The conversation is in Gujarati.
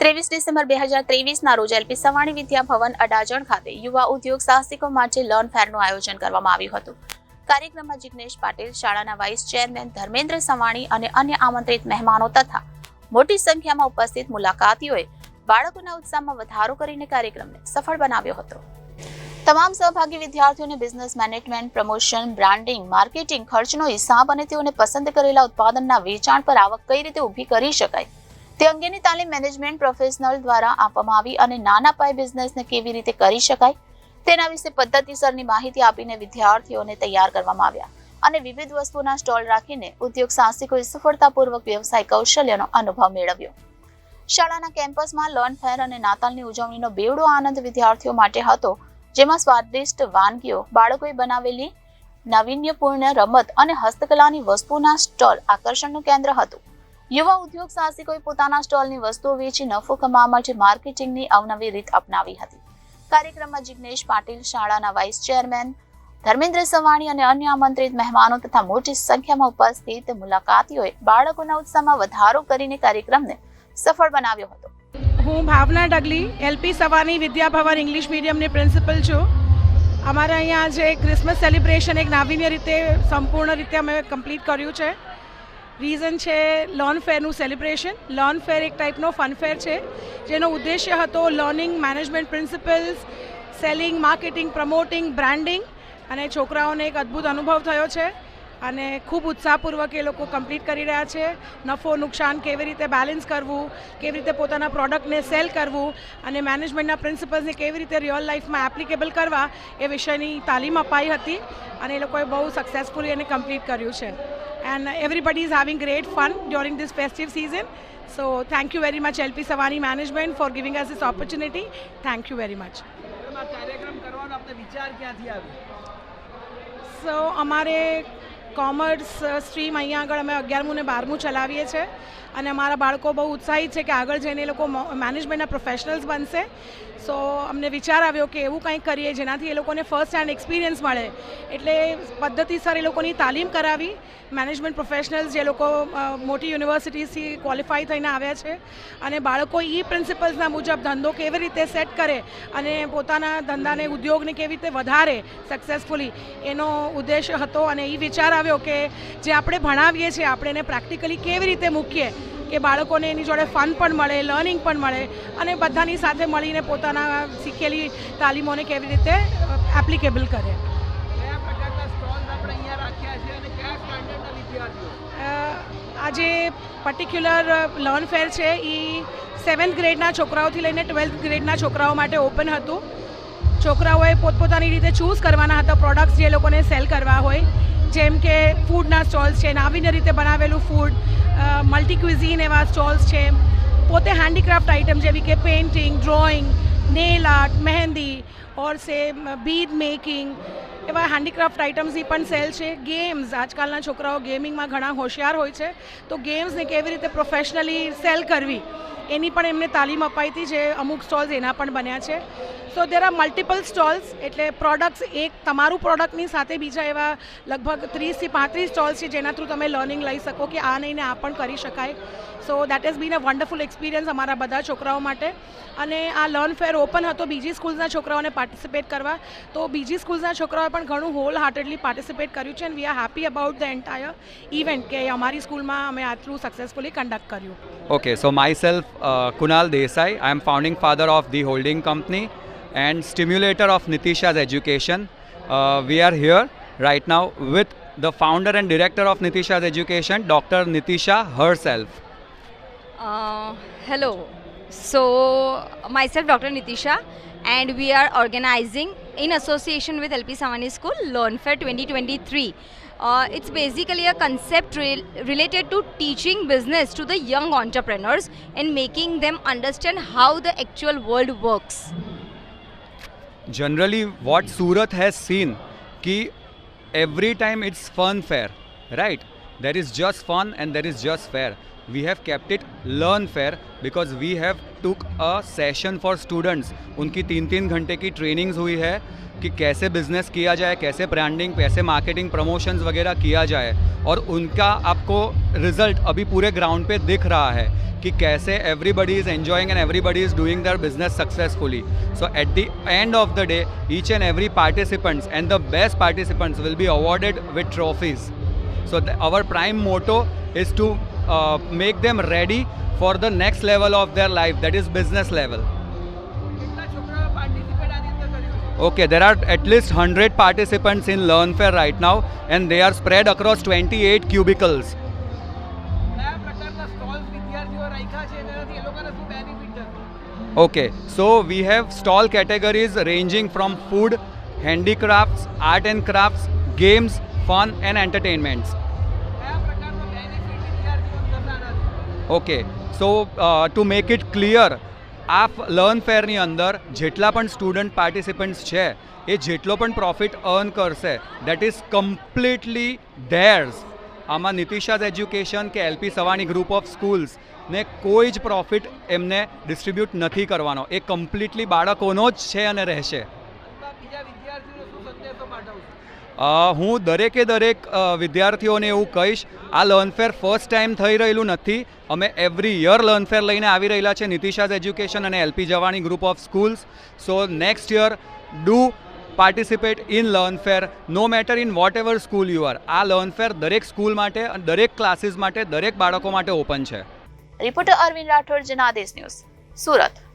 23 ડિસેમ્બર 2023ના રોજ એલપી સવાણી વિદ્યાભવન અડાજણ ખાતે યુવા ઉદ્યોગ સાહસિકો માટે લર્ન ફેરનું આયોજન કરવામાં આવ્યું હતું. કાર્યક્રમમાં જિગ્નેશ પાટીલ, શાળાના વાઇસ ચેરમેન ધર્મેન્દ્ર સવાણી અને અન્ય આમંત્રિત મહેમાનો તથા મોટી સંખ્યામાં ઉપસ્થિત મુલાકાતીઓએ બાળકોના ઉત્સાહમાં વધારો કરીને કાર્યક્રમને સફળ બનાવ્યો હતો. તમામ સહભાગી વિદ્યાર્થીઓને business management, promotion, branding, marketing, ખર્ચનો હિસાબ અને તેઓને પસંદ કરેલા ઉત્પાદનના વેચાણ પર આવક કઈ રીતે ઊભી કરી શકાય તે અંગેની તાલીમ મેનેજમેન્ટ પ્રોફેશનલ દ્વારા આપવામાં આવી અને નાના પાયે બિઝનેસને કેવી રીતે કરી શકાય તેના વિશે પદ્ધતિસરની માહિતી આપીને વિદ્યાર્થીઓને તૈયાર કરવામાં આવ્યા અને વિવિધ વસ્તુઓના સ્ટોલ રાખીને ઉદ્યોગ સાહસિકોએ સફળતાપૂર્વક વ્યવસાય કૌશલ્યનો અનુભવ મેળવ્યો. શાળાના કેમ્પસમાં લર્ન ફેર અને નાતાલની ઉજવણીનો બેવડો આનંદ વિદ્યાર્થીઓ માટે હતો, જેમાં સ્વાદિષ્ટ વાનગીઓ, બાળકોએ બનાવેલી નાવીન્યપૂર્ણ રમત અને હસ્તકલાની વસ્તુઓના સ્ટોલ આકર્ષણનું કેન્દ્ર હતું. યુવા ઉદ્યોગ સાહસિકોએ પોતાના સ્ટોલની વસ્તુઓ વેચી નફો કમાવા માટે માર્કેટિંગની અવનવી રીત અપનાવી હતી. કાર્યક્રમમાં જિગ્નેશ પાટીલ, શાળાના વાઇસ ચેરમેન ધર્મેન્દ્ર સવાણી અને અન્ય આમંત્રિત મહેમાનો તથા મોટી સંખ્યામાં ઉપસ્થિત મુલાકાતીઓએ બાળકોના ઉત્સાહમાં વધારો કરીને કાર્યક્રમને સફળ બનાવ્યો હતો. હું ભાવના ડગલી, એલપી સવાણી વિદ્યાભવન ઇંગ્લિશ મીડિયમની પ્રિન્સિપલ છું. અમારા અહીંયા જે ક્રિસમસ સેલિબ્રેશન એક નાવીન્ય રીતે સંપૂર્ણ રીતે અમે કમ્પ્લીટ કર્યું છે. રીઝન છે લર્ન ફેરનું સેલિબ્રેશન. લર્ન ફેર એક ટાઈપનો ફન ફેર છે જેનો ઉદ્દેશ્ય હતો learning, management principles, selling, marketing, promoting, branding, અને છોકરાઓને એક અદ્ભુત અનુભવ થયો છે અને ખૂબ ઉત્સાહપૂર્વક એ લોકો કમ્પ્લીટ કરી રહ્યા છે. નફો નુકસાન કેવી રીતે બેલેન્સ કરવું, કેવી રીતે પોતાના પ્રોડક્ટને સેલ કરવું અને મેનેજમેન્ટના પ્રિન્સિપલ્સને કેવી રીતે રિયલ લાઈફમાં એપ્લિકેબલ કરવા એ વિષયની તાલીમ અપાઈ હતી અને એ લોકોએ બહુ સક્સેસફુલી એને કમ્પ્લીટ કર્યું છે. And everybody is having great fun during this festive season. So thank you very much LP Savani management for giving us this opportunity. Thank you very much. So અમારે કોમર્સ સ્ટ્રીમ અહીંયા આગળ અમે 11મું ને 12મું ચલાવીએ છીએ અને અમારા બાળકો બહુ ઉત્સાહિત છે કે આગળ જઈને એ લોકો મેનેજમેન્ટના પ્રોફેશનલ્સ બનશે. સો અમને વિચાર આવ્યો કે એવું કંઈક કરીએ જેનાથી એ લોકોને ફર્સ્ટ હેન્ડ એક્સપિરિયન્સ મળે, એટલે પદ્ધતિસર એ લોકોની તાલીમ કરાવી. મેનેજમેન્ટ પ્રોફેશનલ્સ જે લોકો મોટી યુનિવર્સિટીઝથી ક્વોલિફાઈ થઈને આવ્યા છે અને બાળકો પ્રિન્સિપલ્સના મુજબ ધંધો કેવી રીતે સેટ કરે અને પોતાના ધંધાને, ઉદ્યોગને કેવી રીતે વધારે સક્સેસફુલી, એનો ઉદ્દેશ્ય હતો. અને એ વિચાર આવ્યો કે જે આપણે ભણાવીએ છીએ આપણે એને પ્રેક્ટિકલી કેવી રીતે મૂકીએ કે બાળકોને એની જોડે ફન પણ મળે, લર્નિંગ પણ મળે અને બધાની સાથે મળીને પોતાના શીખેલી તાલીમોને કેવી રીતે એપ્લિકેબલ કરે. આજે પર્ટિક્યુલર લર્ન ફેર છે એ 7th ગ્રેડના છોકરાઓથી લઈને 12th ગ્રેડના છોકરાઓ માટે ઓપન હતું. છોકરાઓએ પોતપોતાની રીતે ચૂઝ કરવાના હતા પ્રોડક્ટ્સ જે લોકોને સેલ કરવા હોય, જેમ કે ફૂડના સ્ટોલ્સ છે, નાવીન્ય રીતે બનાવેલું ફૂડ, મલ્ટી ક્વિઝીન એવા સ્ટોલ્સ છે, પોતે હેન્ડીક્રાફ્ટ આઇટમ જેવી કે પેઇન્ટિંગ, ડ્રોઈંગ, નેલ આર્ટ, મહેંદી ઓર સે બીડ મેકિંગ એવા હેન્ડીક્રાફ્ટ આઇટમ્સની પણ સેલ છે. ગેમ્સ, આજકાલના છોકરાઓ ગેમિંગમાં ઘણા હોશિયાર હોય છે, તો ગેમ્સને કેવી રીતે પ્રોફેશનલી સેલ કરવી એની પણ એમને તાલીમ અપાઈ હતી, જે અમુક સ્ટોલ્સ એના પણ બન્યા છે. સો દેર આર મલ્ટિપલ સ્ટોલ્સ, એટલે પ્રોડક્ટ્સ એક તમારું પ્રોડક્ટની સાથે બીજા એવા લગભગ 30થી 35 સ્ટોલ્સ છે જેના થ્રુ તમે લર્નિંગ લઈ શકો કે આ નહીં ને આ પણ કરી શકાય. So that has been a wonderful experience અમારા બધા છોકરાઓ માટે. અને આ લર્ન ફેર ઓપન હતો બીજી સ્કૂલ્સના છોકરાઓને પાર્ટિસિપેટ કરવા, તો બીજી સ્કૂલ્સના છોકરાઓએ પણ ઘણું હોલ હાર્ટેડલી પાર્ટિસિપેટ કર્યું છે and we are happy about the entire event કે અમારી સ્કૂલમાં અમે આટલું સક્સેસફુલી કન્ડક્ટ કર્યું. Okay, so myself, Kunal Desai, I am founding father of the holding company and stimulator of Nitisha's education. We are here right now with the founder and director of Nitisha's education, Dr. Nitisha herself. Hello. So myself Dr. Nitisha, and we are organizing in association with LP Savani School Learn Fair 2023. It's basically a concept related to teaching business to the young entrepreneurs and making them understand how the actual world works. Generally, what Surat has seen, ki every time it's fun fair, right? There is just fun and there is just fair. We have kept it Learn Fair because we have took a session for students. उनकी 3-3 घंटे की ट्रेनिंग्स हुई है कि कैसे बिजनेस किया जाए, कैसे ब्रांडिंग, कैसे मार्केटिंग, प्रमोशंस वगैरह किया जाए, और उनका आपको रिजल्ट अभी पूरे ग्राउंड पे दिख रहा है कि कैसे everybody is enjoying and everybody is doing their business successfully. So at the end of the day each and every participants and the best participants will be awarded with trophies. So our prime motto is to make them ready for the next level of their life, that is business level. Okay, there are at least 100 participants in LearnFair right now, and they are spread across 28 cubicles. Okay, so we have stall categories ranging from food, handicrafts, art and crafts, games, fun and entertainments. Okay, so to make it clear, આ લર્ન ફેરની અંદર જેટલા પણ સ્ટુડન્ટ પાર્ટિસિપન્ટ્સ છે એ જેટલો પણ પ્રોફિટ અર્ન કરશે દેટ ઇઝ કમ્પ્લીટલી ધેર્સ. આમાં નિતિશાઝ એજ્યુકેશન કે LP Savani group of schools ને કોઈ જ પ્રોફિટ એમને ડિસ્ટ્રીબ્યુટ નથી કરવાનો. એ કમ્પ્લીટલી બાળકોનો જ છે અને રહેશે. હું દરેકે દરેક વિદ્યાર્થીઓને એવું કહીશ, આ લર્નફેર ફર્સ્ટ ટાઈમ થઈ રહેલું નથી. અમે એવરી યર લર્નફેર લઈને આવી રહેલા છે નિતિશાઝ એજ્યુકેશન અને એલપી જવાણી group of schools. So next year do participate in Learnfair no matter in whatever school you are. આ લર્નફેર દરેક સ્કૂલ માટે, દરેક ક્લાસીસ માટે, દરેક બાળકો માટે ઓપન છે. Reporter Arvind Rathod, Janadesh news, Surat.